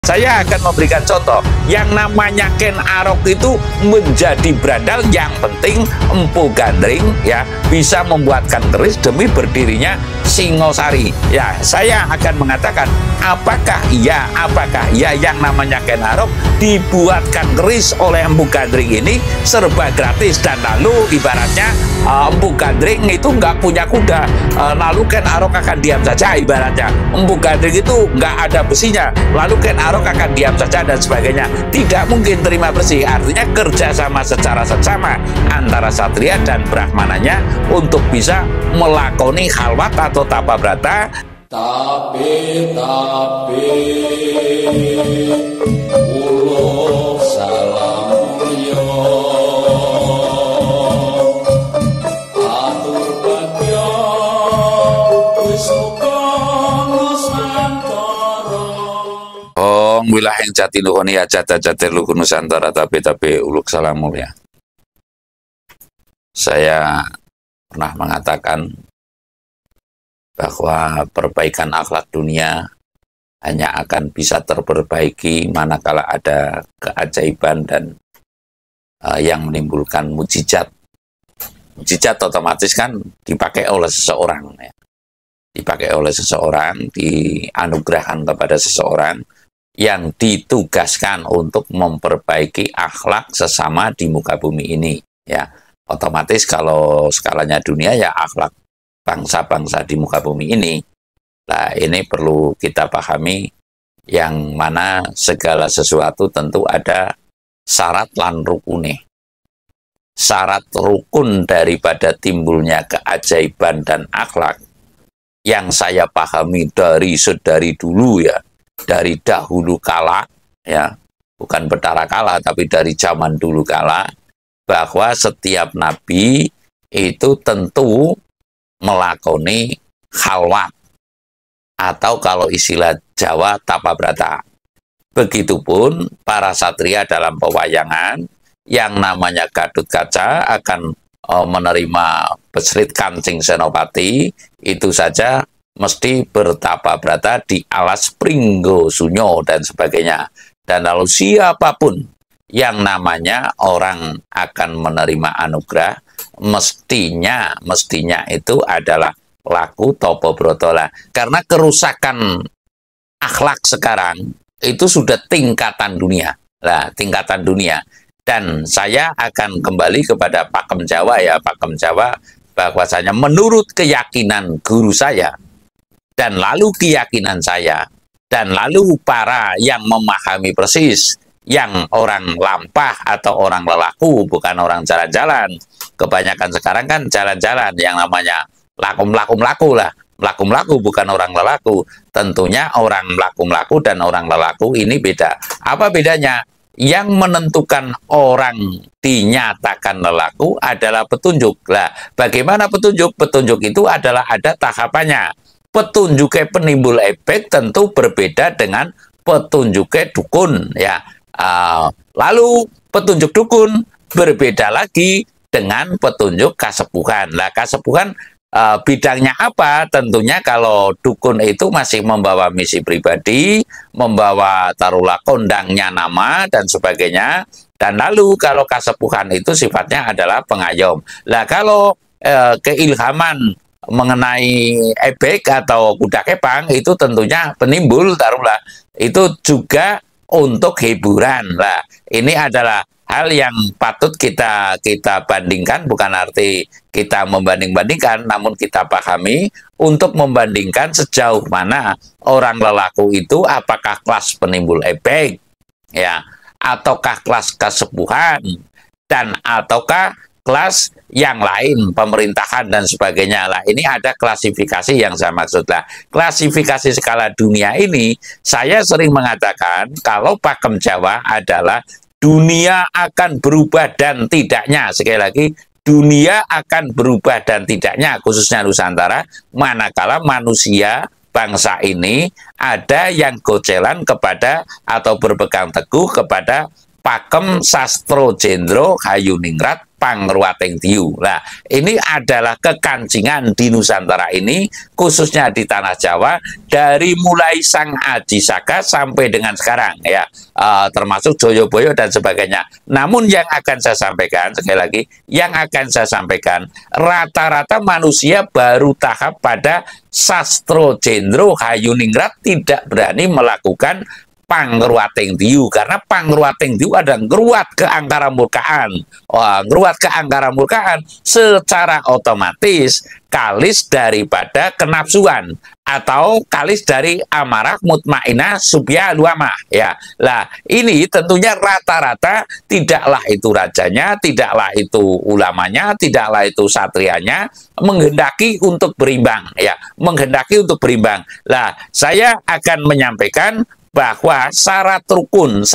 Saya akan memberikan contoh. Yang namanya Ken Arok itu menjadi berandal, yang penting Empu Gandring ya bisa membuatkan keris demi berdirinya Singosari. Ya, saya akan mengatakan apakah iya yang namanya Ken Arok dibuatkan keris oleh Empu Gandring ini serba gratis, dan lalu ibaratnya Empu Gandring itu nggak punya kuda, lalu Ken Arok akan diam saja. Ibaratnya Empu Gandring itu nggak ada besinya, lalu Ken Arok akan diam saja dan sebagainya. Tidak mungkin terima bersih. Artinya kerjasama secara seksama antara satria dan brahmananya untuk bisa melakoni khalwat atau tapa brata. Tapi ulo salam yo atur bagyo wis Wilayah jati nuhoni jati luhur Nusantara tapi uluk salam mulia. Saya pernah mengatakan bahwa perbaikan akhlak dunia hanya akan bisa terperbaiki manakala ada keajaiban dan yang menimbulkan mujizat. Mujizat otomatis kan dipakai oleh seseorang, ya. Dipakai oleh seseorang, dianugerahkan kepada seseorang yang ditugaskan untuk memperbaiki akhlak sesama di muka bumi ini, ya. Otomatis kalau skalanya dunia ya akhlak bangsa-bangsa di muka bumi ini. Nah, ini perlu kita pahami, yang mana segala sesuatu tentu ada syarat lan rukune. Syarat rukun daripada timbulnya keajaiban dan akhlak yang saya pahami dari dulu, ya, dari dahulu kala, ya, bukan betara kala, tapi dari zaman dulu kala, bahwa setiap nabi itu tentu melakoni khalwat, atau kalau istilah Jawa tapa brata. Begitupun para satria dalam pewayangan, yang namanya Gatut Kaca akan menerima Besrit Kancing Senopati, itu saja mesti bertapa brata di alas Pringgo Sunyo dan sebagainya. Dan lalu siapapun yang namanya orang akan menerima anugerah, mestinya itu adalah laku topo brotola. Karena kerusakan akhlak sekarang itu sudah tingkatan dunia. Nah, tingkatan dunia. Dan saya akan kembali kepada Pakem Jawa, ya, Pakem Jawa, bahwasanya menurut keyakinan guru saya, dan lalu keyakinan saya, dan lalu para yang memahami persis, yang orang lampah atau orang lelaku, bukan orang jalan-jalan. Kebanyakan sekarang kan jalan-jalan, yang namanya laku-laku lah. Laku-laku bukan orang lelaku. Tentunya orang laku-laku dan orang lelaku ini beda. Apa bedanya? Yang menentukan orang dinyatakan lelaku adalah petunjuk. Lah, bagaimana petunjuk? Petunjuk itu adalah ada tahapannya. Petunjuknya penimbul efek tentu berbeda dengan petunjuknya dukun, ya. Lalu petunjuk dukun berbeda lagi dengan petunjuk kasepuhan. Nah, kasepuhan bidangnya apa? Tentunya kalau dukun itu masih membawa misi pribadi, membawa taruhlah kondangnya nama dan sebagainya. Dan lalu kalau kasepuhan itu sifatnya adalah pengayom. Nah, kalau keilhaman mengenai ebek atau kuda kepang itu tentunya penimbul, taruhlah itu juga untuk hiburan. Lah, ini adalah hal yang patut kita bandingkan, bukan arti kita membanding-bandingkan, namun kita pahami untuk membandingkan sejauh mana orang lelaku itu, apakah kelas penimbul ebek, ya, ataukah kelas kesepuhan, dan ataukah kelas yang lain, pemerintahan dan sebagainya. Lah, ini ada klasifikasi yang saya maksud. Lah, klasifikasi skala dunia ini, saya sering mengatakan kalau Pakem Jawa adalah dunia akan berubah dan tidaknya. Sekali lagi, dunia akan berubah dan tidaknya, khususnya Nusantara, manakala manusia bangsa ini ada yang gocelan kepada atau berpegang teguh kepada Pakem Sastro Jendro Hayuningrat pangruating diu. Nah, ini adalah kekancingan di Nusantara ini, khususnya di tanah Jawa, dari mulai Sang Aji Saka sampai dengan sekarang, ya, termasuk Joyoboyo dan sebagainya. Namun yang akan saya sampaikan, sekali lagi, yang akan saya sampaikan, rata-rata manusia baru tahap pada Sastro Jendro Hayuningrat tidak berani melakukan pangruating diu, karena pangruating diu ada ngruat ke angkara murkaan. Ngruat ke angkara murkaan secara otomatis kalis daripada kenapsuan atau kalis dari amarah mutmainah subya luamah, ya. Lah, ini tentunya rata-rata tidaklah itu rajanya, tidaklah itu ulamanya, tidaklah itu satrianya menghendaki untuk berimbang, ya, menghendaki untuk berimbang. Lah, saya akan menyampaikan bahwa syarat rukun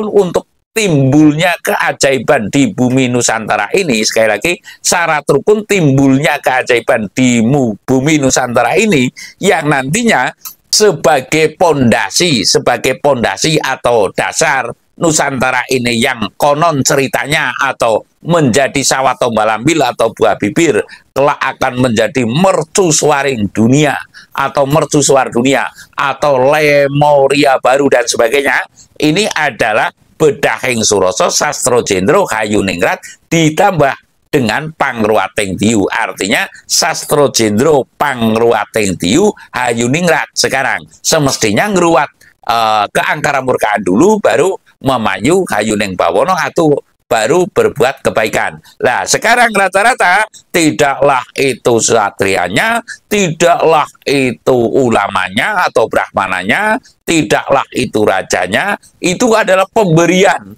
untuk timbulnya keajaiban di bumi Nusantara ini, sekali lagi, syarat rukun timbulnya keajaiban di bumi Nusantara ini yang nantinya sebagai pondasi atau dasar Nusantara ini yang konon ceritanya atau menjadi sawah tombalambil atau buah bibir kelak akan menjadi mercusuaring dunia atau mercusuar dunia atau Lemuria baru dan sebagainya. Ini adalah Bedahing Suroso Sastro Jendro Hayuningrat ditambah dengan pangruating diu. Artinya Sastro Jendro pangruating diu Hayuningrat sekarang semestinya ngruat ke angkara murkaan dulu, baru memayu Hayuning Bawono atau baru berbuat kebaikan. Lah, sekarang rata-rata tidaklah itu satrianya, tidaklah itu ulamanya atau brahmananya, tidaklah itu rajanya, itu adalah pemberian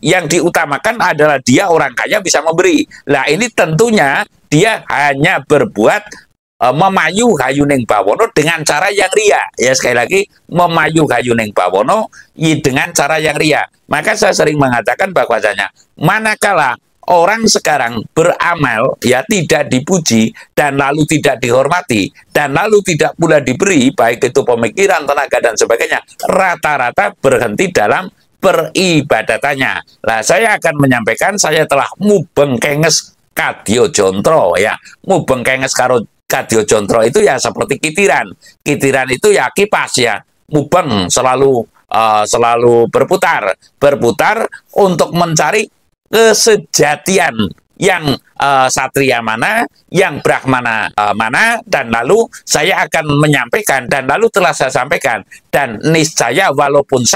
yang diutamakan adalah dia orang kaya bisa memberi. Lah, ini tentunya dia hanya berbuat memayu Hayuning Bawono dengan cara yang ria, ya, sekali lagi memayu Hayuning Bawono dengan cara yang ria. Maka saya sering mengatakan bahwasanya manakala orang sekarang beramal, ya, tidak dipuji dan lalu tidak dihormati dan lalu tidak pula diberi, baik itu pemikiran, tenaga dan sebagainya, rata-rata berhenti dalam peribadatannya. Nah, saya akan menyampaikan, saya telah mubeng kenges Kadyo Jontro, ya, mubeng kenges karo Kadyo Jontro itu ya seperti kitiran. Kitiran itu ya kipas, ya. Mubeng selalu berputar untuk mencari kesejatian yang satria mana, yang brahmana mana, dan lalu saya akan menyampaikan, dan lalu telah saya sampaikan, dan niscaya walaupun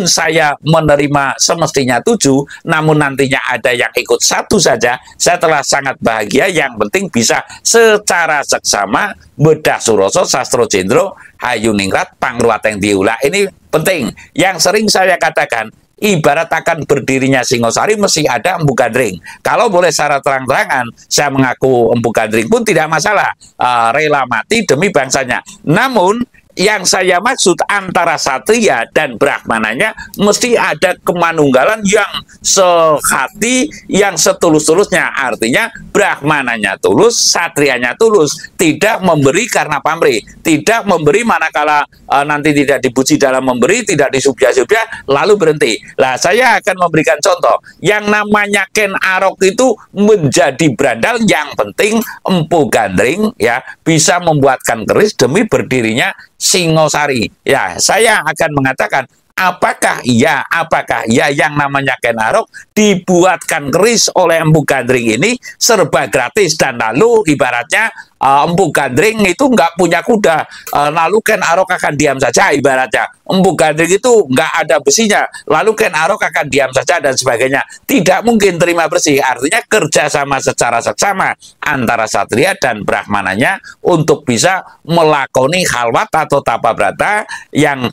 saya menerima semestinya 7, namun nantinya ada yang ikut 1 saja, saya telah sangat bahagia. Yang penting bisa secara seksama Bedah Suroso Sastro Jendro Hayuningrat pangruating diu. Ini penting, yang sering saya katakan, ibarat akan berdirinya Singosari mesti ada Empu Gandring. Kalau boleh secara terang-terangan, saya mengaku Empu Gandring pun tidak masalah, rela mati demi bangsanya. Namun yang saya maksud antara satria dan brahmananya mesti ada kemanunggalan yang sehati, yang setulus-tulusnya. Artinya brahmananya tulus, satrianya tulus, tidak memberi karena pamrih, tidak memberi manakala nanti tidak dipuji dalam memberi, tidak disubya-subya lalu berhenti. Lah, saya akan memberikan contoh. Yang namanya Ken Arok itu menjadi berandal, yang penting Empu Gandring, ya, bisa membuatkan keris demi berdirinya Singosari. Ya, saya akan mengatakan, apakah iya yang namanya Ken Arok dibuatkan keris oleh Empu Gandring ini serba gratis, dan lalu ibaratnya Empu Gandring itu nggak punya kuda, lalu Ken Arok akan diam saja, ibaratnya Empu Gandring itu nggak ada besinya, lalu Ken Arok akan diam saja dan sebagainya. Tidak mungkin terima bersih. Artinya kerjasama secara seksama antara satria dan brahmananya untuk bisa melakoni khalwat atau tapa brata yang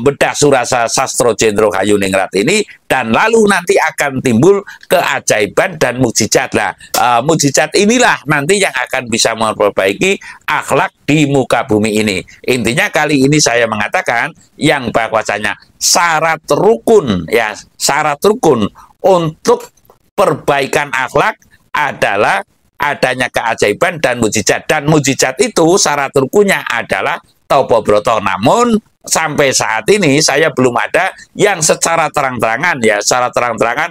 Bedah Surasa Sastro Jendro Hayuningrat ini, dan lalu nanti akan timbul keajaiban dan mukjizat. Lah, mukjizat inilah nanti yang akan bisa memperbaiki akhlak di muka bumi ini. Intinya kali ini saya mengatakan yang bahwasanya syarat rukun, ya, syarat rukun untuk perbaikan akhlak adalah adanya keajaiban dan mukjizat. Dan mukjizat itu syarat rukunnya adalah Topo Broto. Namun sampai saat ini saya belum ada yang secara terang-terangan ya, secara terang-terangan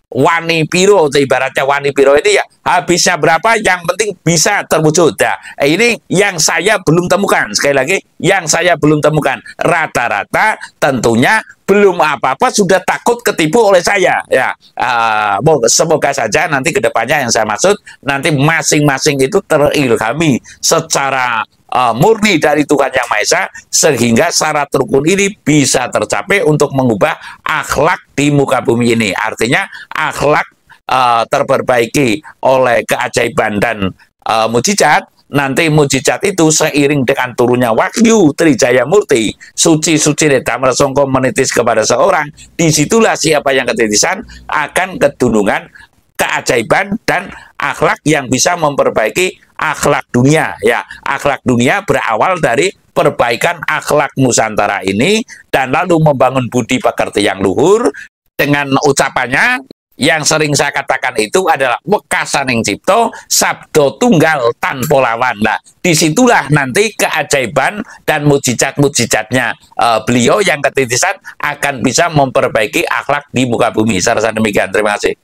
wani piro, ibaratnya wani piro ini ya habisnya berapa, yang penting bisa terwujud. Nah, ini yang saya belum temukan. Sekali lagi, yang saya belum temukan. Rata-rata tentunya belum apa-apa sudah takut ketipu oleh saya. Ya, semoga saja nanti kedepannya yang saya maksud nanti masing-masing itu terilhami secara murni dari Tuhan Yang Maha Esa, sehingga syarat rukun ini bisa tercapai untuk mengubah akhlak di muka bumi ini. Artinya akhlak terperbaiki oleh keajaiban dan mujizat. Nanti mujizat itu seiring dengan turunnya wahyu Trijaya Murti, suci-suci Nedamar Songko menitis kepada seorang, disitulah siapa yang ketitisan akan kedunungan keajaiban dan akhlak yang bisa memperbaiki akhlak dunia. Ya, akhlak dunia berawal dari perbaikan akhlak Nusantara ini, dan lalu membangun budi pekerti yang luhur dengan ucapannya yang sering saya katakan itu adalah wekasaning cipto sabdo tunggal tanpa lawan. Nah, disitulah nanti keajaiban dan mujizat-mujizatnya beliau yang ketitisan akan bisa memperbaiki akhlak di muka bumi. Saya rasa demikian. Terima kasih.